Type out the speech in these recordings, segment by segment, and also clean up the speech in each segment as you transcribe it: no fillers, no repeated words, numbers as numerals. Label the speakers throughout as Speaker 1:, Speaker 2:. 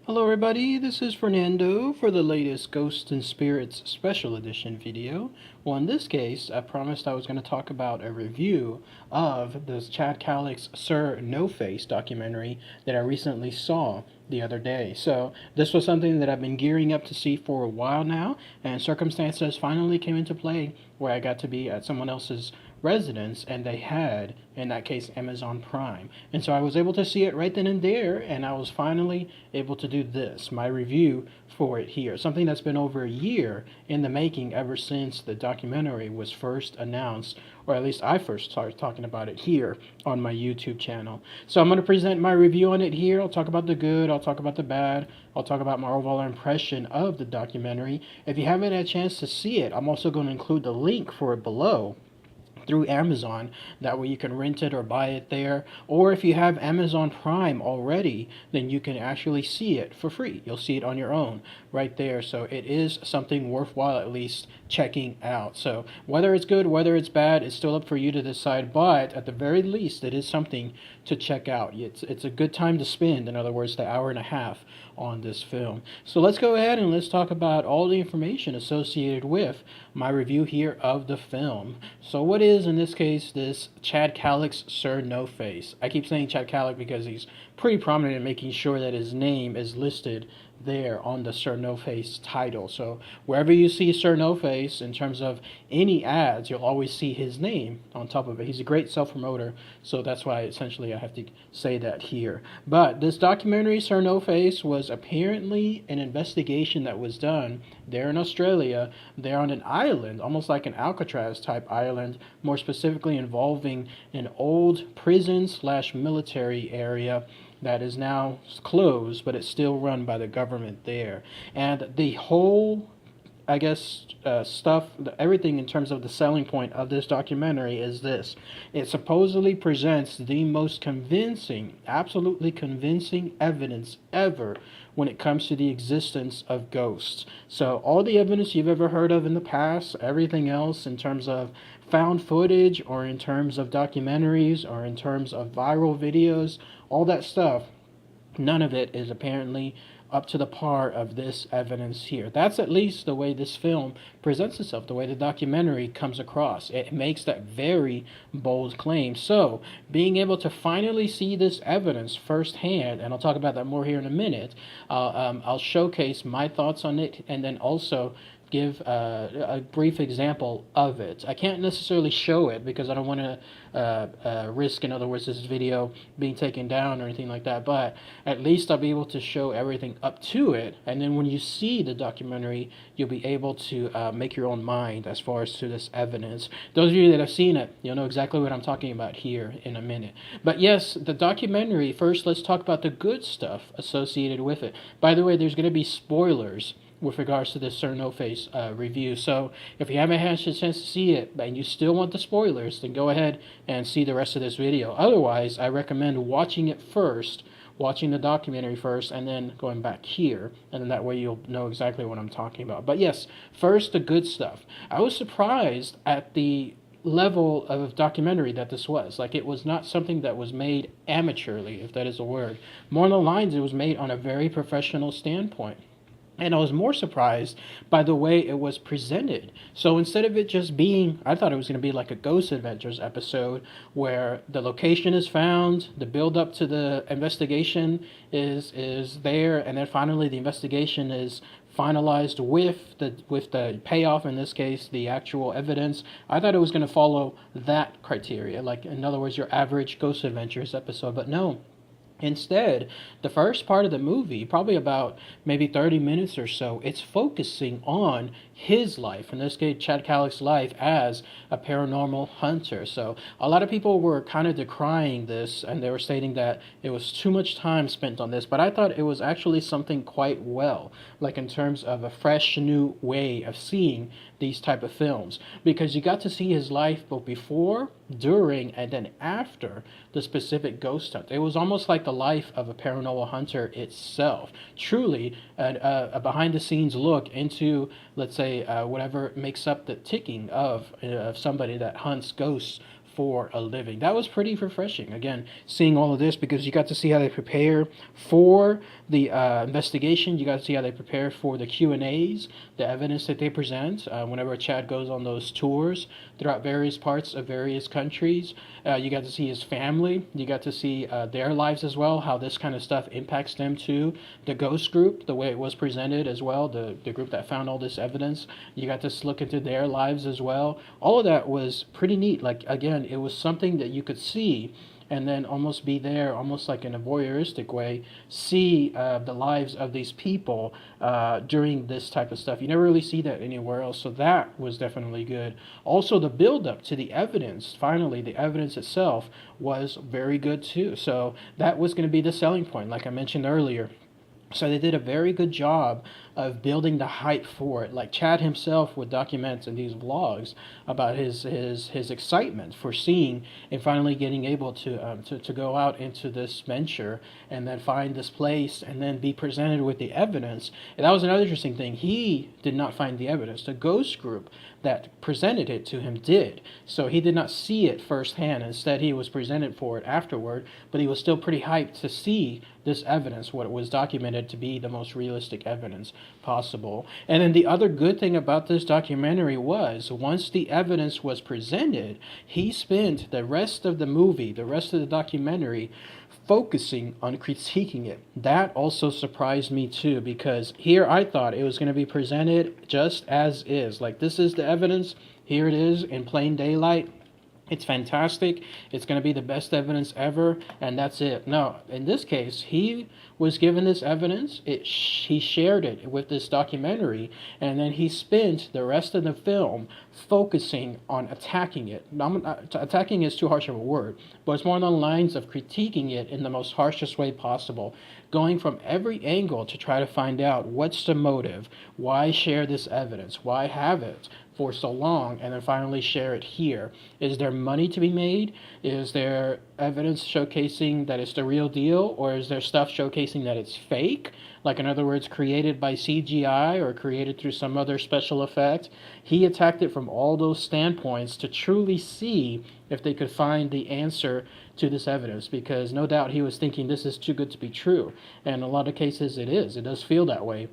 Speaker 1: Hello everybody, this is Fernando for the latest Ghosts and Spirits Special Edition video. Well, in this case, I promised I was going to talk about a review of the Chad Calick's Sir No Face documentary that I recently saw the other day. So this was something that I've been gearing up to see for a while now, and circumstances finally came into play where I got to be at someone else's residence, and they had, in that case, Amazon Prime. And so I was able to see it right then and there, and I was finally able to do this, my review for it here. Something that's been over a year in the making ever since the documentary was first announced, or at least I first started talking about it here on my YouTube channel. So I'm going to present my review on it here. I'll talk about the good, I'll talk about the bad, I'll talk about my overall impression of the documentary. If you haven't had a chance to see it, I'm also going to include the link for it below through Amazon. That way you can rent it or buy it there. Or if you have Amazon Prime already, then you can actually see it for free. You'll see it on your own right there. So it is something worthwhile at least checking out. So whether it's good, whether it's bad, it's still up for you to decide. But at the very least, it is something to check out. It's a good time to spend, in other words, the hour and a half on this film. So let's go ahead and let's talk about all the information associated with my review here of the film. So what is, in this case, this Chad Calick's Sir No Face? I keep saying Chad Calick because he's pretty prominent in making sure that his name is listed there on the Sir No Face title. So wherever you see Sir No Face in terms of any ads, you'll always see his name on top of it. He's a great self-promoter, so that's why essentially I have to say that here. But this documentary, Sir No Face, was apparently an investigation that was done there in Australia. They're on an island, almost like an Alcatraz type island, more specifically involving an old prison slash military area that is now closed, but it's still run by the government there. And the whole, I guess, everything in terms of the selling point of this documentary is this. It supposedly presents the most convincing, absolutely convincing evidence ever when it comes to the existence of ghosts. So all the evidence you've ever heard of in the past, everything else in terms of found footage or in terms of documentaries or in terms of viral videos, all that stuff, none of it is apparently up to the par of this evidence here. That's at least the way this film presents itself, the way the documentary comes across. It makes that very bold claim. So, being able to finally see this evidence firsthand, and I'll talk about that more here in a minute, I'll showcase my thoughts on it, and then also give a brief example of it. I can't necessarily show it because I don't want to risk, in other words, this video being taken down or anything like that, but at least I'll be able to show everything up to it, and then when you see the documentary, you'll be able to make your own mind as far as to this evidence. Those of you that have seen it, you'll know exactly what I'm talking about here in a minute. But yes, the documentary, first let's talk about the good stuff associated with it. By the way, there's going to be spoilers with regards to this Sir No Face review. So if you haven't had a chance to see it and you still want the spoilers, then go ahead and see the rest of this video. Otherwise, I recommend watching it first, watching the documentary first, and then going back here, and then that way you'll know exactly what I'm talking about. But yes, first the good stuff. I was surprised at the level of documentary that this was. Like, it was not something that was made amateurly, if that is a word. More on the lines, it was made on a very professional standpoint. And I was more surprised by the way it was presented. So instead of it just being, I thought it was going to be like a Ghost Adventures episode where the location is found, the build up to the investigation is there, and then finally the investigation is finalized with the payoff, in this case the actual evidence. I thought it was going to follow that criteria, like, in other words, your average Ghost Adventures episode, but no. Instead, the first part of the movie, probably about maybe 30 minutes or so, it's focusing on his life, in this case Chad Calick's life as a paranormal hunter. So a lot of people were kind of decrying this, and they were stating that it was too much time spent on this, but I thought it was actually something quite well, like in terms of a fresh new way of seeing these type of films, because you got to see his life both before, during, and then after the specific ghost hunt. It was almost like the life of a paranormal hunter itself. Truly a behind-the-scenes look into, let's say, whatever makes up the ticking of somebody that hunts ghosts for a living. That was pretty refreshing. Again, seeing all of this, because you got to see how they prepare for the investigation. You got to see how they prepare for the Q&As, the evidence that they present whenever Chad goes on those tours throughout various parts of various countries. You got to see his family. You got to see their lives as well, how this kind of stuff impacts them too. The Ghost Group, the way it was presented as well, the group that found all this evidence. You got to look into their lives as well. All of that was pretty neat. Like, again, it was something that you could see and then almost be there, almost like in a voyeuristic way, see the lives of these people during this type of stuff. You never really see that anywhere else, so that was definitely good. Also, the build-up to the evidence, finally, the evidence itself was very good too. So that was going to be the selling point, like I mentioned earlier. So they did a very good job of building the hype for it. Like Chad himself would document in these vlogs about his excitement for seeing and finally getting able to go out into this venture and then find this place and then be presented with the evidence. And that was another interesting thing. He did not find the evidence. The Ghost Group that presented it to him did. So he did not see it firsthand. Instead, he was presented for it afterward, but he was still pretty hyped to see this evidence, what was documented to be the most realistic evidence possible. And then the other good thing about this documentary was once the evidence was presented, he spent the rest of the movie, the rest of the documentary, focusing on critiquing it. That also surprised me too, because here I thought it was going to be presented just as is. Like, this is the evidence, here it is in plain daylight. It's fantastic. It's going to be the best evidence ever, and that's it. No, in this case, he was given this evidence. He shared it with this documentary, and then he spent the rest of the film focusing on attacking it. Attacking is too harsh of a word, but it's more on the lines of critiquing it in the most harshest way possible, going from every angle to try to find out what's the motive, why share this evidence, why have it for so long, and then finally share it here. Is there money to be made? Is there evidence showcasing that it's the real deal, or is there stuff showcasing that it's fake? Like, in other words, created by CGI or created through some other special effect? He attacked it from all those standpoints to truly see if they could find the answer to this evidence, because no doubt he was thinking this is too good to be true. And in a lot of cases it is. It does feel that way.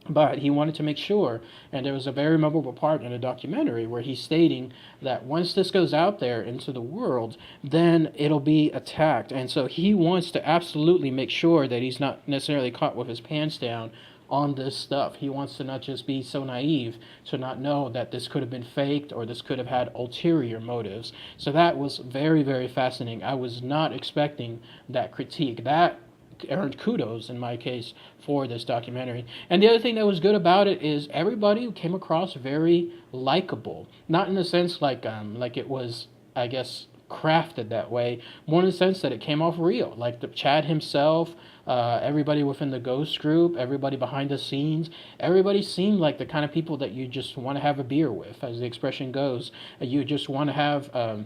Speaker 1: But he wanted to make sure, and there was a very memorable part in the documentary where he's stating that once this goes out there into the world, then it'll be attacked. And so he wants to absolutely make sure that he's not necessarily caught with his pants down on this stuff. He wants to not just be so naive to not know that this could have been faked or this could have had ulterior motives. So that was very, very fascinating. I was not expecting that critique. That earned kudos in my case for this documentary. And the other thing that was good about it is everybody came across very likable, not in the sense like it was, I guess, crafted that way, more in the sense that it came off real. Like the Chad himself, everybody within the Ghost Group, everybody behind the scenes, everybody seemed like the kind of people that you just want to have a beer with, as the expression goes. You just want to have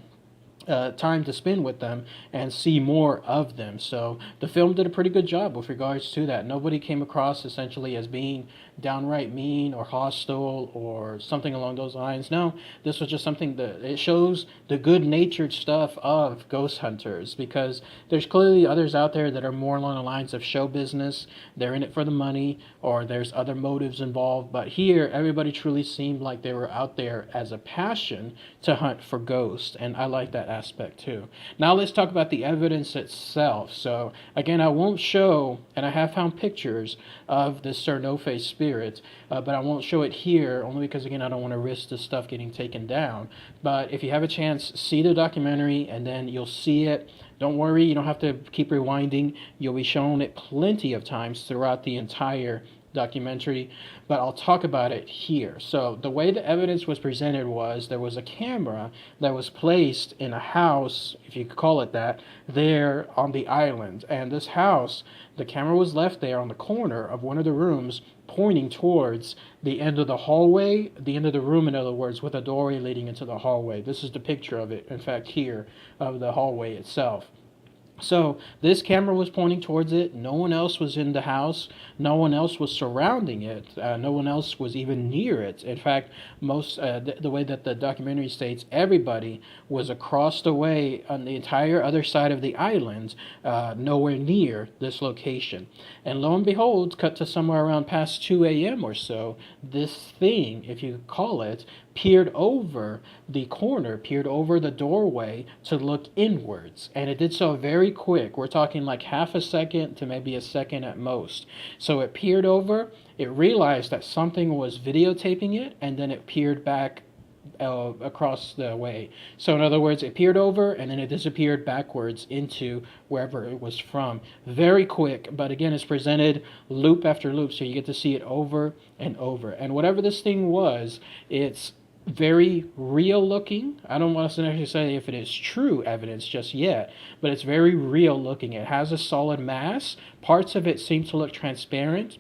Speaker 1: time to spend with them and see more of them. So the film did a pretty good job with regards to that. Nobody came across essentially as being downright mean or hostile or something along those lines. No, this was just something that it shows the good-natured stuff of ghost hunters, because there's clearly others out there that are more along the lines of show business. They're in it for the money, or there's other motives involved. But here, everybody truly seemed like they were out there as a passion to hunt for ghosts, and I like that aspect too. Now let's talk about the evidence itself. So again, I won't show, and I have found pictures of the Sir No Face spirit, but I won't show it here, only because again I don't want to risk this stuff getting taken down. But if you have a chance, see the documentary and then you'll see it. Don't worry, you don't have to keep rewinding. You'll be shown it plenty of times throughout the entire documentary, but I'll talk about it here. So the way the evidence was presented was there was a camera that was placed in a house, if you could call it that, there on the island. And this house, the camera was left there on the corner of one of the rooms, pointing towards the end of the hallway, the end of the room, in other words, with a doorway leading into the hallway. This is the picture of it, in fact, here, of the hallway itself. So this camera was pointing towards it. No one else was in the house. No one else was surrounding it. No one else was even near it. In fact, the way that the documentary states, everybody was across the way on the entire other side of the island, nowhere near this location. And lo and behold, cut to somewhere around past 2 a.m. or so, this thing, if you could call it, peered over the corner, peered over the doorway to look inwards. And it did so very quick. We're talking like half a second to maybe a second at most. So it peered over, it realized that something was videotaping it, and then it peered back across the way. So in other words, it peered over and then it disappeared backwards into wherever it was from. Very quick, but again, it's presented loop after loop, so you get to see it over and over. And whatever this thing was, it's very real looking. I don't want to necessarily say if it is true evidence just yet, but it's very real looking. It has a solid mass. Parts of it seem to look transparent.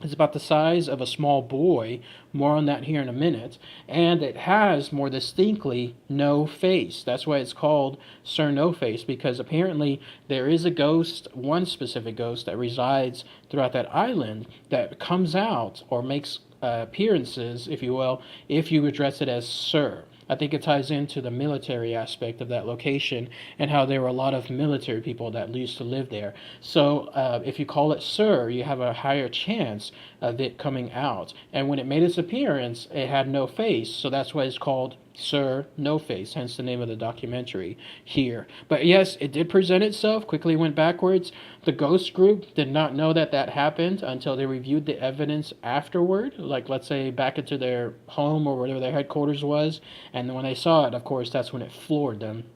Speaker 1: It's about the size of a small boy. More on that here in a minute. And it has, more distinctly, no face. That's why it's called Sir No Face, because apparently there is a ghost, one specific ghost, that resides throughout that island that comes out or makes appearances, if you will, if you address it as Sir. I think it ties into the military aspect of that location and how there were a lot of military people that used to live there. So if you call it Sir, you have a higher chance of it coming out. And when it made its appearance, it had no face, so that's why it's called Sir No Face, hence the name of the documentary here. But yes, it did present itself, quickly went backwards. The ghost group did not know that that happened until they reviewed the evidence afterward, like let's say back into their home or whatever their headquarters was. And when they saw it, of course, that's when it floored them.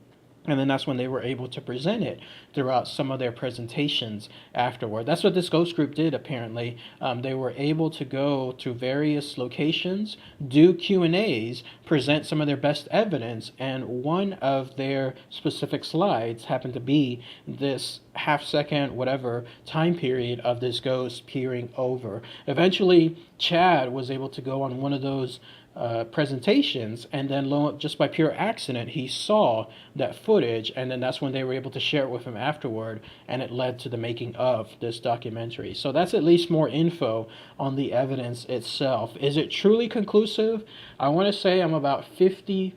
Speaker 1: And then that's when they were able to present it throughout some of their presentations afterward. That's what this ghost group did, apparently. They were able to go to various locations, do Q&As, present some of their best evidence, and one of their specific slides happened to be this half-second, whatever, time period of this ghost peering over. Eventually, Chad was able to go on one of those presentations, and then just by pure accident he saw that footage, and then that's when they were able to share it with him afterward, and it led to the making of this documentary. So that's at least more info on the evidence itself. Is it truly conclusive? I want to say I'm about 50%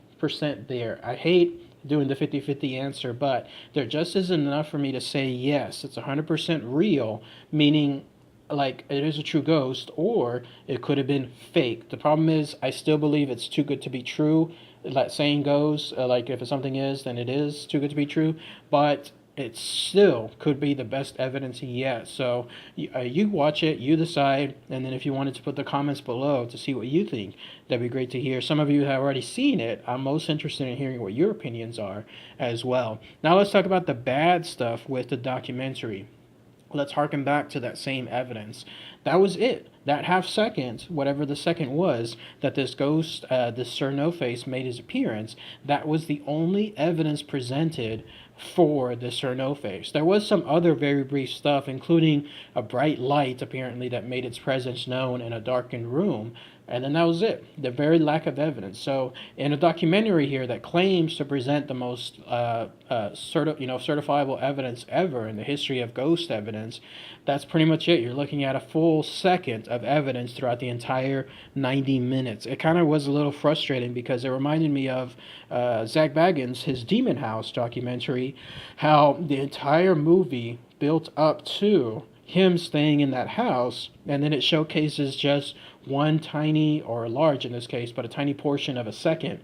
Speaker 1: there. I hate doing the 50-50 answer, but there just isn't enough for me to say yes, it's 100% real, meaning like it is a true ghost, or it could have been fake. The problem is I still believe it's too good to be true. That saying goes, like if something is, then it is too good to be true, but it still could be the best evidence yet. So you watch it, you decide, and then if you wanted to put the comments below to see what you think, that'd be great to hear. Some of you have already seen it. I'm most interested in hearing what your opinions are as well. Now let's talk about the bad stuff with the documentary. Let's harken back to that same evidence. That was it. That half second, whatever the second was, that this ghost, this Sir No Face, made his appearance, that was the only evidence presented for the Sir No Face. There was some other very brief stuff, including a bright light, apparently, that made its presence known in a darkened room. And then that was it. The very lack of evidence. So in a documentary here that claims to present the most certifiable evidence ever in the history of ghost evidence, that's pretty much it. You're looking at a full second of evidence throughout the entire 90 minutes. It kind of was a little frustrating because it reminded me of Zak Bagans, his Demon House documentary, how the entire movie built up to him staying in that house, and then it showcases just one tiny, or large in this case, but a tiny portion of a second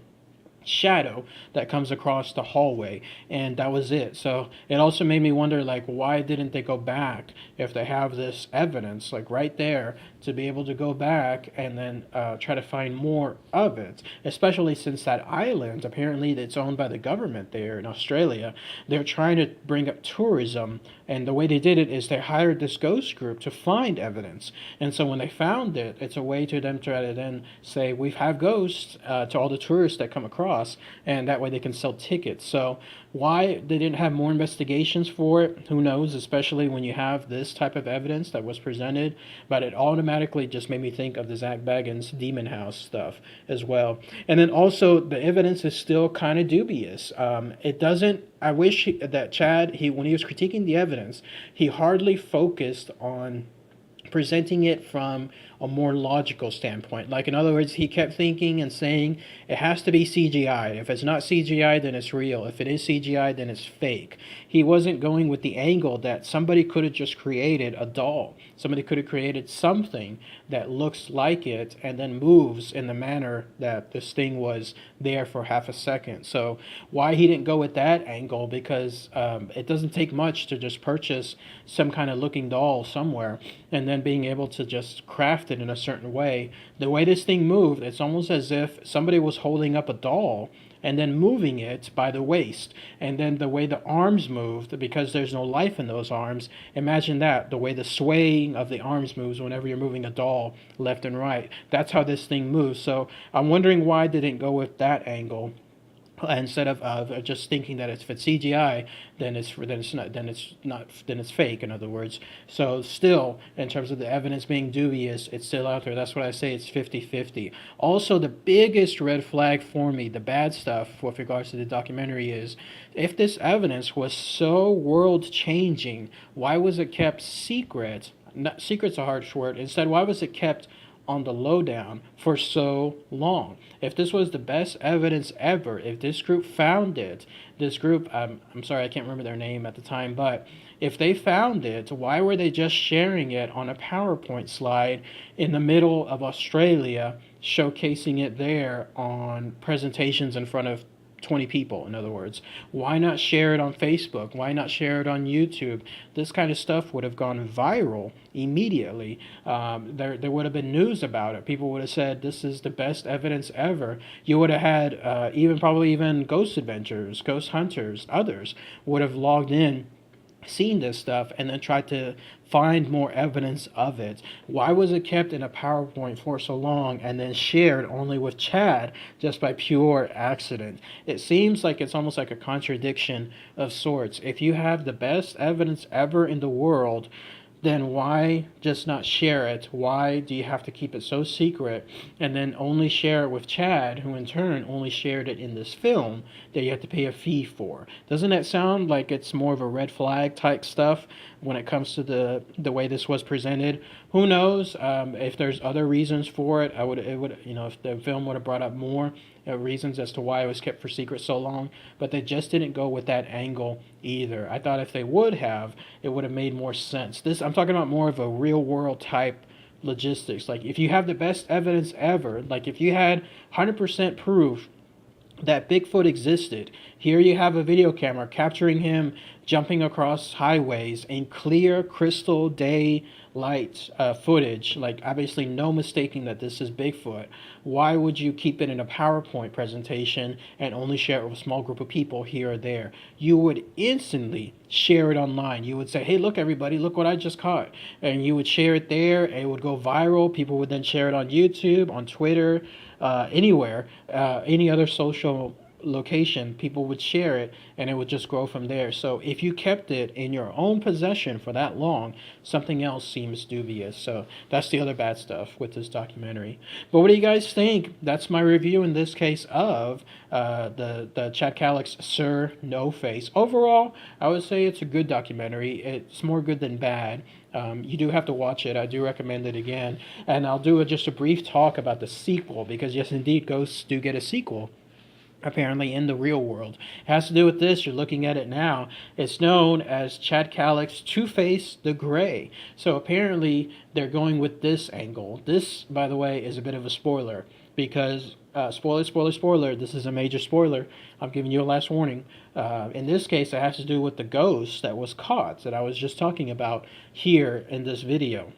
Speaker 1: shadow that comes across the hallway, and that was it. So it also made me wonder, like, why didn't they go back if they have this evidence like right there to be able to go back and then try to find more of it, especially since that island, apparently it's owned by the government there in Australia. They're trying to bring up tourism, and the way they did it is they hired this ghost group to find evidence. And so when they found it, it's a way to them try to then say, we have ghosts to all the tourists that come across, across, and that way they can sell tickets. So why they didn't have more investigations for it, who knows, especially when you have this type of evidence that was presented. But it automatically just made me think of the Zach Bagans Demon House stuff as well. And then also the evidence is still kind of dubious. It doesn't, I wish that Chad, when he was critiquing the evidence, he hardly focused on presenting it from a more logical standpoint. Like, in other words, he kept thinking and saying it has to be CGI. If it's not CGI, then it's real. If it is CGI, then it's fake. He wasn't going with the angle that somebody could have just created a doll. Somebody could have created something that looks like it and then moves in the manner that this thing was there for half a second. So why he didn't go with that angle, because it doesn't take much to just purchase some kind of looking doll somewhere and then being able to just craft it in a certain way. The way this thing moved, it's almost as if somebody was holding up a doll and then moving it by the waist. And then the way the arms moved, because there's no life in those arms, imagine that, the way the swaying of the arms moves whenever you're moving a doll left and right. That's how this thing moves. So I'm wondering why they didn't go with that angle, instead of just thinking that if it's CGI, then it's fake, in other words. So still, in terms of the evidence being dubious, it's still out there. That's what I say, it's 50-50. Also, the biggest red flag for me, the bad stuff with regards to the documentary, is if this evidence was so world-changing, why was it kept secret? Not, secret's a harsh word. Instead, why was it kept on the lowdown for so long? If this was the best evidence ever, if this group found it, this group, I'm sorry, I can't remember their name at the time, but if they found it, why were they just sharing it on a PowerPoint slide in the middle of Australia, showcasing it there on presentations in front of 20 people, in other words? Why not share it on Facebook? Why not share it on YouTube? This kind of stuff would have gone viral immediately. There would have been news about it. People would have said, this is the best evidence ever. You would have had probably even Ghost Adventures, Ghost Hunters, others would have logged in, seen this stuff, and then tried to find more evidence of it. Why was it kept in a PowerPoint for so long and then shared only with Chad just by pure accident? It seems like it's almost like a contradiction of sorts. If you have the best evidence ever in the world, then why just not share it? Why do you have to keep it so secret and then only share it with Chad, who in turn only shared it in this film that you have to pay a fee for? Doesn't that sound like it's more of a red flag type stuff when it comes to the way this was presented? Who knows if there's other reasons for it? If the film would have brought up more reasons as to why it was kept for secret so long, but they just didn't go with that angle either. I thought if they would have, it would have made more sense. I'm talking about more of a real world type logistics. Like, if you have the best evidence ever, like if you had 100% proof that Bigfoot existed, here you have a video camera capturing him jumping across highways in clear crystal daylight footage, like obviously no mistaking that this is Bigfoot. Why would you keep it in a PowerPoint presentation and only share it with a small group of people here or there? You would instantly share it online. You would say, hey, look everybody, look what I just caught. And you would share it there, and it would go viral. People would then share it on YouTube, on Twitter, anywhere, any other social location, people would share it, and it would just grow from there. So if you kept it in your own possession for that long, something else seems dubious. So that's the other bad stuff with this documentary. But what do you guys think? That's my review in this case of the Chad Kalisz Sir No Face. Overall, I would say it's a good documentary. It's more good than bad. You do have to watch it. I do recommend it again. And I'll do just a brief talk about the sequel, because yes, indeed, ghosts do get a sequel, apparently, in the real world. It has to do with this. You're looking at it now. It's known as Chad Kalisz Two-Face the Gray. So apparently they're going with this angle. This, by the way, is a bit of a spoiler, because spoiler, this is a major spoiler. I'm giving you a last warning. In this case, it has to do with the ghost that was caught, that I was just talking about here in this video.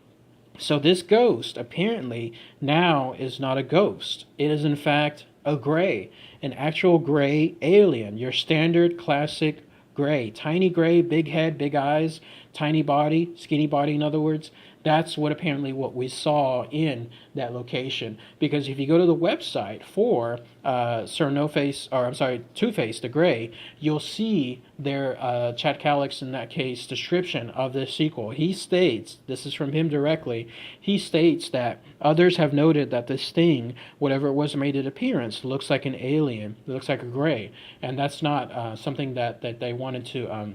Speaker 1: So this ghost apparently now is not a ghost. It is in fact a gray, an actual gray alien, your standard classic gray, tiny gray, big head, big eyes. tiny body, skinny body, in other words. That's what we saw in that location. Because if you go to the website for Sir No Face, or I'm sorry, Two Face the Gray, you'll see their Chad Calix in that case description of this sequel. He states, this is from him directly, he states that others have noted that this thing, whatever it was, made an appearance, looks like an alien, it looks like a gray, and that's not something that they wanted to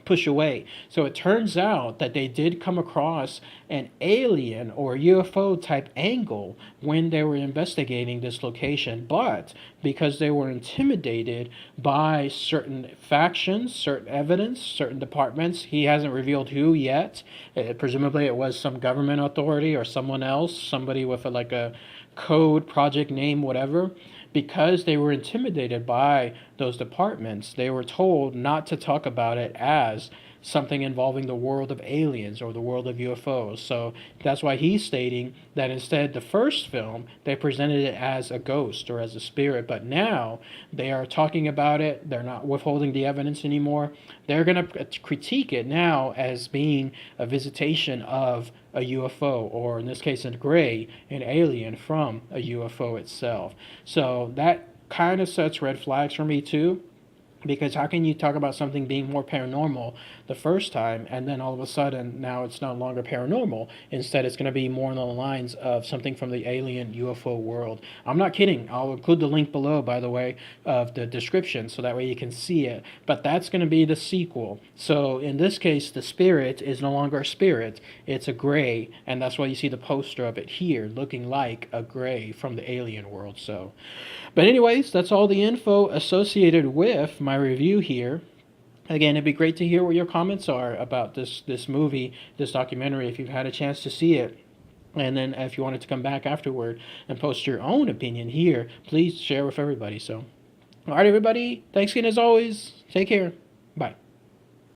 Speaker 1: push away. So it turns out that they did come across an alien or UFO type angle when they were investigating this location, but because they were intimidated by certain factions, certain evidence, certain departments, he hasn't revealed who yet. Presumably it was some government authority or someone else, somebody with like a code, project name, whatever. Because they were intimidated by those departments, they were told not to talk about it as something involving the world of aliens or the world of UFOs. So that's why he's stating that instead the first film, they presented it as a ghost or as a spirit, but now they are talking about it. They're not withholding the evidence anymore. They're going to critique it now as being a visitation of a UFO, or in this case, a gray, an alien from a UFO itself. So that kind of sets red flags for me too. Because how can you talk about something being more paranormal the first time, and then all of a sudden now it's no longer paranormal? Instead, it's going to be more along the lines of something from the alien UFO world. I'm not kidding. I'll include the link below, by the way, of the description, so that way you can see it. But that's going to be the sequel. So in this case, the spirit is no longer a spirit. It's a gray, and that's why you see the poster of it here, looking like a gray from the alien world. So, but anyways, that's all the info associated with my review here. Again, it'd be great to hear what your comments are about this movie, this documentary, if you've had a chance to see it. And then if you wanted to come back afterward and post your own opinion here, please share with everybody. So, all right, everybody. Thanks again as always. Take care. Bye.